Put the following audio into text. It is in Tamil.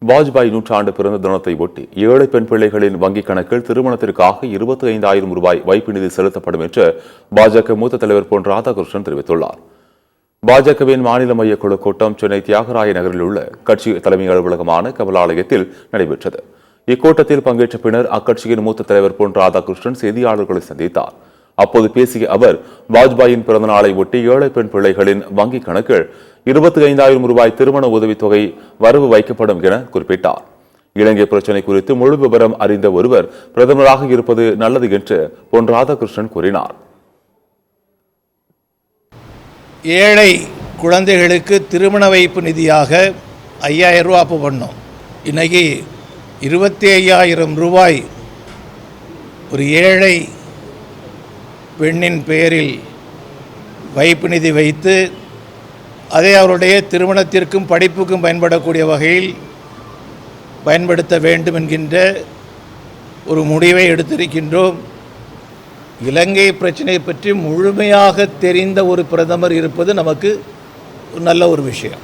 வாஜ்பாய் நூற்றாண்டு பிறந்த தினத்தை ஒட்டி ஏழை பெண் பிள்ளைகளின் வங்கிக் கணக்கில் திருமணத்திற்காக 25,000 ரூபாய் வைப்பு நிதி செலுத்தப்படும் என்று பாஜக மூத்த தலைவர் பொன் ராதாகிருஷ்ணன் தெரிவித்துள்ளார். பாஜகவின் மாநில மைய குழு கூட்டம் சென்னை தியாகராய நகரில் உள்ள கட்சி தலைமை அலுவலகமான கமலாலயத்தில் நடைபெற்றது. இக்கூட்டத்தில் பங்கேற்ற பின்னர் அக்கட்சியின் மூத்த தலைவர் பொன் ராதாகிருஷ்ணன் செய்தியாளர்களை சந்தித்தார். அப்போது பேசிய அவர், வாஜ்பாயின் பிறந்த நாளை ஒட்டி ஏழை பெண் பிள்ளைகளின் வங்கிக் கணக்கில் 25,000 ரூபாய் திருமண உதவித்தொகை வரவு வைக்கப்படும் என குறிப்பிட்டார். இலங்கை பிரச்சினை குறித்து முழு விவரம் அறிந்த ஒருவர் பிரதமராக இருப்பது நல்லது என்று பொன் ராதாகிருஷ்ணன் கூறினார். ஏழை குழந்தைகளுக்கு திருமண வைப்பு நிதியாக 5,000 ரூபா அப்போ பண்ணோம். இன்னைக்கு 25,000 ரூபாய் ஒரு ஏழை பெண்ணின் பெயரில் வைப்பு நிதி வைத்து அதை அவருடைய திருமணத்திற்கும் படிப்புக்கும் பயன்படக்கூடிய வகையில் பயன்படுத்த வேண்டும் என்கின்ற ஒரு முடிவை எடுத்திருக்கின்றோம். இலங்கை பிரச்சனை பற்றி முழுமையாக தெரிந்த ஒரு பிரதமர் இருப்பது நமக்கு நல்ல ஒரு விஷயம்.